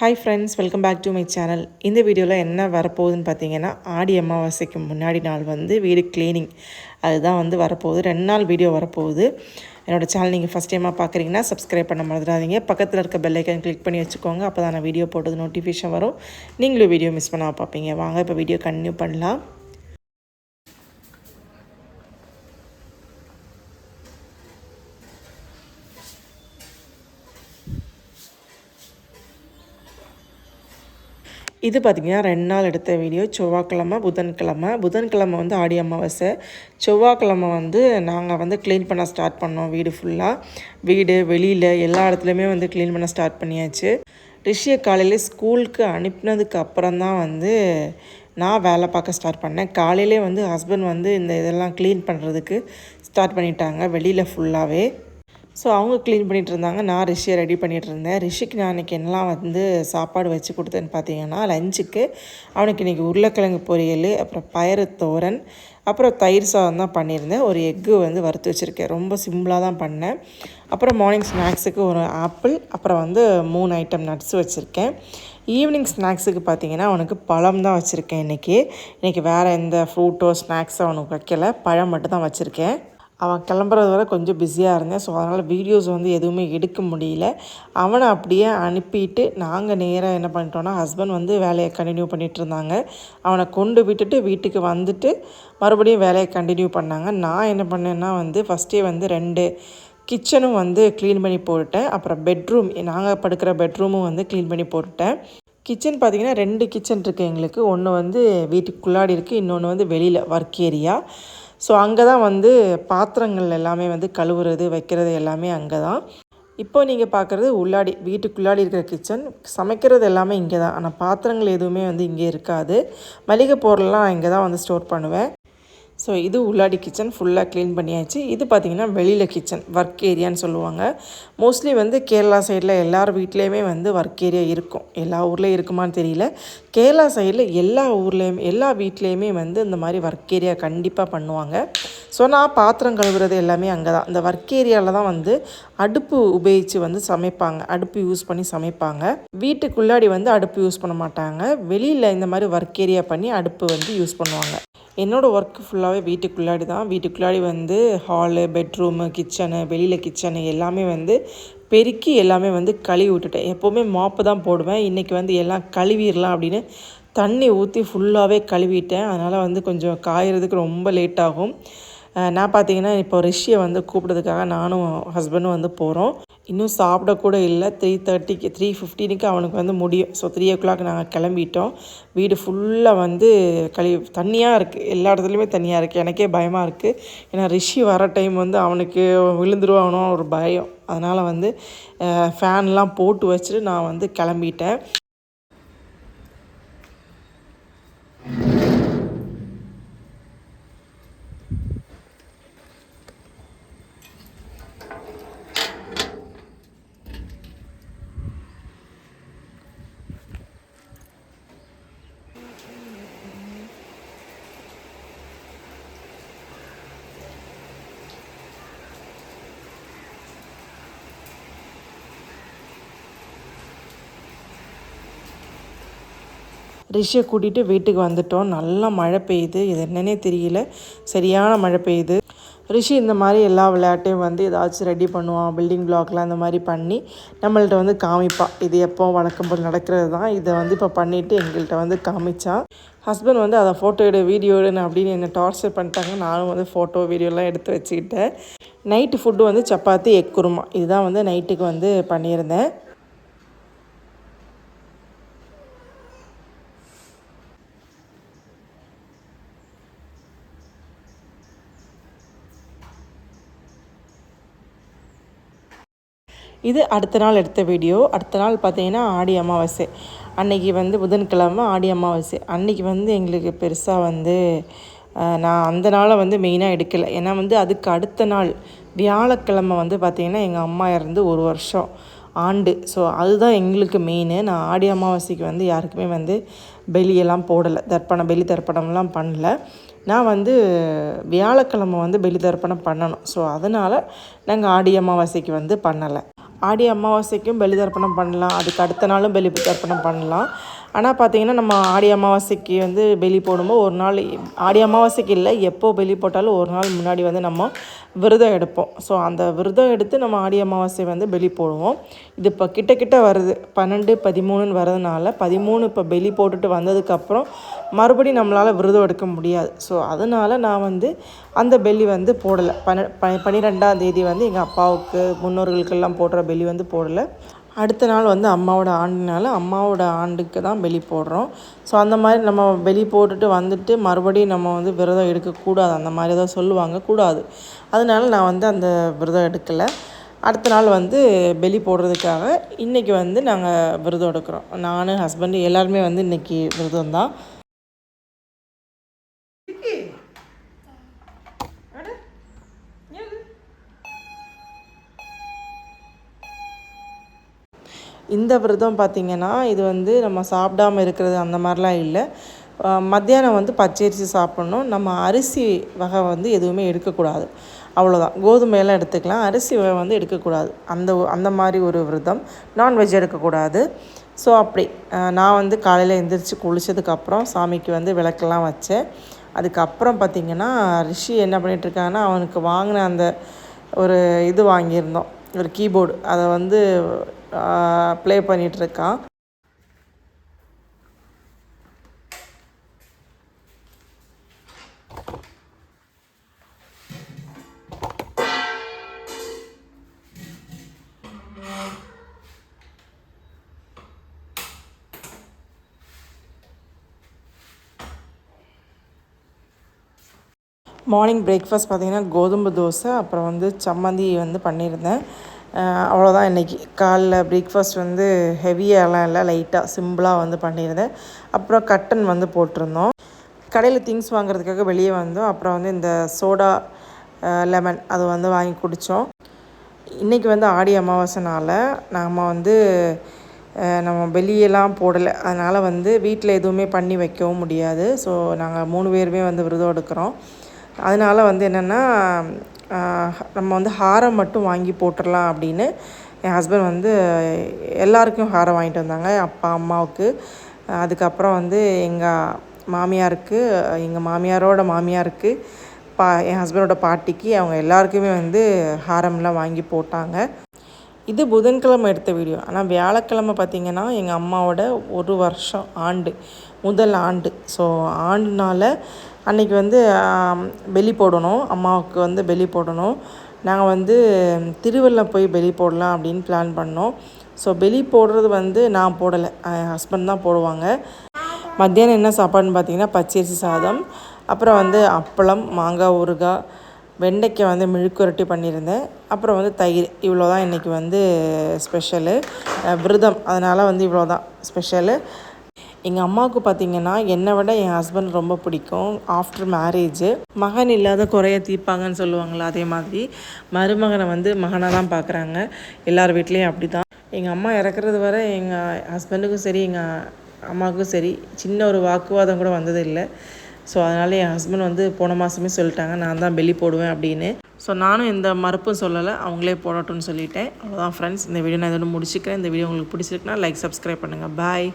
Hi friends, welcome back to my channel. இந்த வீடியோவில் என்ன வரப்போகுதுன்னு பார்த்தீங்கன்னா, ஆடி அமாவாசைக்கு முன்னாடி நாள் வந்து வீடு க்ளீனிங் அதுதான் வந்து வரப்போகுது. 2 நாள் வீடியோ வரப்போகுது. என்னோடய சேனல் நீங்கள் ஃபஸ்ட் டைமாக பார்க்குறீங்கன்னா சப்ஸ்கிரைப் பண்ண மறந்துடாதீங்க. பக்கத்தில் இருக்க பெல் ஐக்கன் கிளிக் பண்ணி வச்சுக்கோங்க. அப்போ தான் நான் வீடியோ போட்டது நோட்டிஃபிகேஷன் வரும். நீங்களும் வீடியோ மிஸ் பண்ணாமல் பார்ப்பீங்க. வாங்க இப்போ வீடியோ கண்டினியூ பண்ணலாம். இது பார்த்திங்கன்னா 2 நாள் எடுத்த வீடியோ. செவ்வாய்க்கிழமை, புதன்கிழமை வந்து ஆடி அமாவாசை. செவ்வாய்க்கிழமை வந்து நாங்கள் வந்து க்ளீன் பண்ண ஸ்டார்ட் பண்ணோம். வீடு ஃபுல்லாக, வீடு வெளியில் எல்லா இடத்துலையுமே வந்து க்ளீன் பண்ண ஸ்டார்ட் பண்ணியாச்சு. ரிஷியை காலையில் ஸ்கூலுக்கு அனுப்பினதுக்கு அப்புறம் தான் வந்து நான் வேலை பார்க்க ஸ்டார்ட் பண்ணேன். காலையிலே வந்து ஹஸ்பண்ட் வந்து இந்த இதெல்லாம் க்ளீன் பண்ணுறதுக்கு ஸ்டார்ட் பண்ணிட்டாங்க வெளியில் ஃபுல்லாகவே. ஸோ அவங்க க்ளீன் பண்ணிகிட்டு இருந்தாங்க. நான் ரிஷியை ரெடி பண்ணிகிட்டு இருந்தேன். ரிஷிக்கு நான் இன்றைக்கி என்னெல்லாம் வந்து சாப்பாடு வச்சு கொடுத்தேன்னு பார்த்தீங்கன்னா, லஞ்சுக்கு அவனுக்கு இன்றைக்கி உருளைக்கிழங்கு பொரியல், அப்புறம் பயறு தோரன், அப்புறம் தயிர் சாதம் தான் பண்ணியிருந்தேன். ஒரு எக்கு வந்து வறுத்து வச்சுருக்கேன். ரொம்ப சிம்பிளாக தான் பண்ணேன். அப்புறம் மார்னிங் ஸ்நாக்ஸுக்கு ஒரு ஆப்பிள், அப்புறம் வந்து 3 ஐட்டம் நட்ஸ் வச்சுருக்கேன். ஈவினிங் ஸ்நாக்ஸுக்கு பார்த்தீங்கன்னா அவனுக்கு பழம் தான் வச்சுருக்கேன். இன்றைக்கி வேறு எந்த ஃப்ரூட்டோ ஸ்நாக்ஸோ அவனுக்கு வைக்கலை, பழம் மட்டும் தான் வச்சுருக்கேன். அவன் கிளம்புறது வரை கொஞ்சம் பிஸியாக இருந்தேன். ஸோ அதனால் வீடியோஸ் வந்து எதுவுமே எடுக்க முடியல. அவனை அப்படியே அனுப்பிட்டு நாங்கள் நேராக என்ன பண்ணிட்டோன்னா, ஹஸ்பண்ட் வந்து வேலையை கண்டினியூ பண்ணிகிட்டு இருந்தாங்க. அவனை கொண்டு விட்டுட்டு வீட்டுக்கு வந்துட்டு மறுபடியும் வேலையை கண்டினியூ பண்ணாங்க. நான் என்ன பண்ணேன்னா வந்து ஃபஸ்ட்டே வந்து 2 கிச்சனும் வந்து க்ளீன் பண்ணி போட்டுட்டேன். அப்புறம் பெட்ரூம், நாங்கள் படுக்கிற பெட்ரூமும் வந்து க்ளீன் பண்ணி போட்டுட்டேன். கிச்சன் பார்த்திங்கன்னா 2 கிச்சன் இருக்குது எங்களுக்கு. ஒன்று வந்து வீட்டுக்குள்ளாடி இருக்குது, இன்னொன்று வந்து வெளியில் ஒர்க் ஏரியா. ஸோ அங்கே தான் வந்து பாத்திரங்கள் எல்லாமே வந்து கழுவுறது வைக்கிறது எல்லாமே அங்கே தான். இப்போ நீங்கள் பார்க்குறது வீட்டுக்குள்ளாடி இருக்கிற கிச்சன். சமைக்கிறது எல்லாமே இங்கே தான். ஆனால் பாத்திரங்கள் எதுவுமே வந்து இங்கே இருக்காது. மளிகை பொருள்லாம் நான் இங்கே தான் வந்து ஸ்டோர் பண்ணுவேன். ஸோ இது உள்ளாடி கிச்சன் ஃபுல்லாக க்ளீன் பண்ணியாச்சு. இது பார்த்திங்கன்னா வெளியில் கிச்சன், ஒர்க் ஏரியான்னு சொல்லுவாங்க. மோஸ்ட்லி வந்து கேரளா சைடில் எல்லார் வீட்லேயுமே வந்து ஒர்க் ஏரியா இருக்கும். எல்லா ஊர்லேயும் இருக்குமான்னு தெரியல. கேரளா சைடில் எல்லா வீட்லேயுமே வந்து இந்த மாதிரி ஒர்க் ஏரியா கண்டிப்பாக பண்ணுவாங்க. ஸோ நான் பாத்திரம் கழுவுறது எல்லாமே அங்கே தான். இந்த ஒர்க் ஏரியாவில் தான் வந்து அடுப்பு உபயோகித்து வந்து சமைப்பாங்க. அடுப்பு யூஸ் பண்ணி சமைப்பாங்க. வீட்டுக்குள்ளாடி வந்து அடுப்பு யூஸ் பண்ண மாட்டாங்க. வெளியில் இந்த மாதிரி ஒர்க் ஏரியா பண்ணி அடுப்பு வந்து யூஸ் பண்ணுவாங்க. என்னோடய ஒர்க்கு ஃபுல்லாகவே வீட்டுக்குள்ளாடி தான். வீட்டுக்குள்ளாடி வந்து ஹாலு, பெட்ரூமு, கிச்சனு, வெளியில் கிச்சனு எல்லாமே வந்து பெருக்கி எல்லாமே வந்து கழுவி விட்டுட்டேன். எப்போவுமே மாப்பு தான் போடுவேன். இன்றைக்கி வந்து எல்லாம் கழுவிடலாம் அப்படின்னு தண்ணி ஊற்றி ஃபுல்லாகவே கழுவிட்டேன். அதனால் வந்து கொஞ்சம் காயறதுக்கு ரொம்ப லேட் ஆகும். நான் பார்த்தீங்கன்னா இப்போ ரிஷியை வந்து கூப்பிட்றதுக்காக நானும் ஹஸ்பண்டும் வந்து போகிறோம். இன்னும் சாப்பிடக்கூட இல்லை. 3:30க்கு 3:15க்கு அவனுக்கு வந்து முடியும். ஸோ 3 o'clock நாங்கள் கிளம்பிட்டோம். வீடு ஃபுல்லாக வந்து தண்ணியாக இருக்குது. எல்லா இடத்துலையுமே தண்ணியாக இருக்குது. எனக்கே பயமாக இருக்குது. ஏன்னா ரிஷி வர டைம் வந்து அவனுக்கு விழுந்துருவானோ ஒரு பயம். அதனால் வந்து ஃபேன்லாம் போட்டு வச்சுட்டு நான் வந்து கிளம்பிட்டேன். ரிஷியை கூட்டிகிட்டு வீட்டுக்கு வந்துட்டோம். நல்லா மழை பெய்யுது. இது என்னன்னே தெரியல, சரியான மழை பெய்யுது. ரிஷி இந்த மாதிரி எல்லா விளையாட்டையும் வந்து ஏதாச்சும் ரெடி பண்ணுவான். பில்டிங் பிளாக்லாம் இந்த மாதிரி பண்ணி நம்மள்ட்ட வந்து காமிப்பான். இது எப்போ வழக்கம் போல் நடக்கிறது தான். இதை வந்து இப்போ பண்ணிவிட்டு எங்கள்கிட்ட வந்து காமிச்சான். ஹஸ்பண்ட் வந்து அதை ஃபோட்டோ வீடியோ எடுன்னு அப்படின்னு என்னை டார்ச்சர் பண்ணிட்டாங்க. நானும் வந்து ஃபோட்டோ வீடியோலாம் எடுத்து வச்சுக்கிட்டேன். நைட்டு ஃபுட்டு வந்து சப்பாத்தி, எக் குருமா இதுதான் வந்து நைட்டுக்கு வந்து பண்ணியிருந்தேன். இது அடுத்த நாள் எடுத்த வீடியோ. அடுத்த நாள் பார்த்தீங்கன்னா ஆடி அமாவாசை அன்றைக்கி வந்து புதன்கிழமை ஆடி அமாவாசை அன்றைக்கி வந்து எங்களுக்கு பெருசாக வந்து நான் அந்த நாளை வந்து மெயினாக எடுக்கலை. ஏன்னா வந்து அதுக்கு அடுத்த நாள் வியாழக்கிழமை வந்து பார்த்திங்கன்னா எங்கள் அம்மா இறந்து 1 வருஷம் ஆண்டு. ஸோ அதுதான் எங்களுக்கு மெயின். நான் ஆடி அமாவாசைக்கு வந்து யாருக்குமே வந்து பெலியெல்லாம் போடலை, பெலி தர்ப்பணம்லாம் பண்ணல. நான் வந்து வியாழக்கிழமை வந்து பெலி தர்ப்பணம் பண்ணணும். ஸோ அதனால் நாங்கள் ஆடி அமாவாசைக்கு வந்து பண்ணலை. ஆடி அமாவாசைக்கும் பலி தர்ப்பணம் பண்ணலாம், அதுக்கு அடுத்த நாளும் பலி தர்ப்பணம் பண்ணலாம். ஆனால் பார்த்திங்கன்னா நம்ம ஆடி அமாவாசைக்கு வந்து பலி போடும்போது ஒரு நாள், ஆடி அமாவாசைக்கு இல்லை, எப்போ பலி போட்டாலும் ஒரு நாள் முன்னாடி வந்து நம்ம விரதம் எடுப்போம். ஸோ அந்த விரதம் எடுத்து நம்ம ஆடி அமாவாசை வந்து பலி போடுவோம். இது இப்போ கிட்ட வருது, 12, 13 வரதுனால 13 இப்போ பலி போட்டுட்டு வந்ததுக்கப்புறம் மறுபடியும் நம்மளால் விரதம் எடுக்க முடியாது. ஸோ அதனால் நான் வந்து அந்த பலி வந்து போடலை. 12ஆம் தேதி வந்து எங்கள் அப்பாவுக்கு முன்னோர்களுக்கெல்லாம் போடுற பலி வந்து போடலை. அடுத்த நாள் வந்து அம்மாவோட ஆண்டுனால அம்மாவோட ஆண்டுக்கு தான் பலி போடுறோம். ஸோ அந்த மாதிரி நம்ம பலி போட்டுட்டு வந்துட்டு மறுபடியும் நம்ம வந்து விரதம் எடுக்கக்கூடாது, அந்த மாதிரி தான் சொல்லுவாங்க, கூடாது. அதனால நான் வந்து அந்த விரதம் எடுக்கலை. அடுத்த நாள் வந்து பலி போடுறதுக்காக இன்றைக்கி வந்து நாங்கள் விரதம் எடுக்கிறோம். நான், ஹஸ்பண்டு எல்லாருமே வந்து இன்றைக்கி விரதம் தான். இந்த விரதம் பார்த்திங்கன்னா இது வந்து நம்ம சாப்பிடாமல் இருக்கிறது அந்த மாதிரிலாம் இல்லை. மத்தியானம் வந்து பச்சரிசி சாப்பிட்ணும். நம்ம அரிசி வகை வந்து எதுவுமே எடுக்கக்கூடாது, அவ்வளோதான். கோதுமையெல்லாம் எடுத்துக்கலாம், அரிசி வகை வந்து எடுக்கக்கூடாது. அந்த மாதிரி ஒரு விரதம். நான்வெஜ் எடுக்கக்கூடாது. ஸோ அப்படி நான் வந்து காலையில் எழுந்திரிச்சு குளித்ததுக்கப்புறம் சாமிக்கு வந்து விளக்கெல்லாம் வச்சேன். அதுக்கப்புறம் பார்த்திங்கன்னா ரிஷி என்ன பண்ணிகிட்ருக்காங்கன்னா, அவனுக்கு வாங்கின அந்த ஒரு இது வாங்கியிருந்தோம், ஒரு கீபோர்டு, அதை வந்து ப்ளே பண்ணிகிட்ருக்கான். மார்னிங் பிரேக்ஃபாஸ்ட் பார்த்திங்கன்னா கோதுமை தோசை, அப்புறம் வந்து சம்மந்தி வந்து பண்ணியிருந்தேன். அவ்வளோதான் இன்றைக்கி காலைல பிரேக்ஃபாஸ்ட் வந்து ஹெவியாகலாம் இல்லை, லைட்டாக சிம்பிளாக வந்து பண்ணியிருந்தேன். அப்புறம் கட்டன் வந்து போட்டிருந்தோம். கடையில் திங்ஸ் வாங்குறதுக்காக வெளியே வந்தோம். அப்புறம் வந்து இந்த சோடா லெமன் அது வந்து வாங்கி குடித்தோம். இன்றைக்கி வந்து ஆடி அமாவாசைனால் நம்ம வந்து நம்ம வெளியெல்லாம் போடலை, அதனால் வந்து வீட்டில் எதுவுமே பண்ணி வைக்கவும் முடியாது. ஸோ நாங்கள் 3 பேருமே வந்து விரதம் எடுக்கிறோம். அதனால் வந்து என்னென்னா நம்ம வந்து ஹாரம் மட்டும் வாங்கி போட்டுடலாம் அப்படின்னு என் ஹஸ்பண்ட் வந்து எல்லாருக்கும் ஹாரம் வாங்கிட்டு வந்தாங்க, அப்பா அம்மாவுக்கு. அதுக்கப்புறம் வந்து எங்கள் மாமியாருக்கு, எங்கள் மாமியாரோட மாமியாருக்கு, என் ஹஸ்பண்டோட பாட்டிக்கு, அவங்க எல்லாருக்குமே வந்து ஹாரம்லாம் வாங்கி போட்டாங்க. இது புதன்கிழமை எடுத்த வீடியோ. ஆனால் வியாழக்கிழமை பார்த்திங்கன்னா எங்கள் அம்மாவோட 1 வருஷம் ஆண்டு, முதல் ஆண்டு. ஸோ ஆண்டுனால அன்றைக்கி வந்து பலி போடணும், அம்மாவுக்கு வந்து பலி போடணும். நாங்கள் வந்து திருவள்ளம் போய் பலி போடலாம் அப்படின்னு பிளான் பண்ணோம். ஸோ பலி போடுறது வந்து நான் போடலை, என் ஹஸ்பண்ட் தான் போடுவாங்க. மத்தியானம் என்ன சாப்பாடுன்னு பார்த்திங்கன்னா பச்சரிசி சாதம், அப்புறம் வந்து அப்பளம், மாங்காய் ஊறுகாய், வெண்டைக்காய் வந்து மெழுக்குரட்டி பண்ணியிருந்தேன், அப்புறம் வந்து தயிர். இவ்வளோ தான் இன்றைக்கி வந்து ஸ்பெஷலு. விரதம், அதனால் வந்து இவ்வளோ தான் ஸ்பெஷலு. எங்கள் அம்மாவுக்கு பார்த்திங்கன்னா என்னை விட என் ஹஸ்பண்ட் ரொம்ப பிடிக்கும். ஆஃப்டர் மேரேஜு மகன் இல்லாத குறைய தீர்ப்பாங்கன்னு சொல்லுவாங்களா, அதே மாதிரி மருமகனை வந்து மகனாக தான் பார்க்குறாங்க. எல்லார் வீட்லேயும் அப்படி தான். எங்கள் அம்மா இறக்குறது வரை எங்கள் ஹஸ்பண்டுக்கும் சரி எங்கள் அம்மாவுக்கும் சரி சின்ன ஒரு வாக்குவாதம் கூட வந்தது இல்லை. ஸோ அதனால் என் ஹஸ்பண்ட் வந்து போன மாதமே சொல்லிட்டாங்க நான் தான் பலி போடுவேன் அப்படின்னு. ஸோ நானும் எந்த மறுப்பும் சொல்லலை, அவங்களே போடட்டும்னு சொல்லிட்டேன். அவ்வளோதான் ஃப்ரெண்ட்ஸ், இந்த வீடியோ நான் இதோட முடிச்சுக்கிறேன். இந்த வீடியோ உங்களுக்கு பிடிச்சிருக்குன்னா லைக், சப்ஸ்கிரைப் பண்ணுங்கள். பாய்.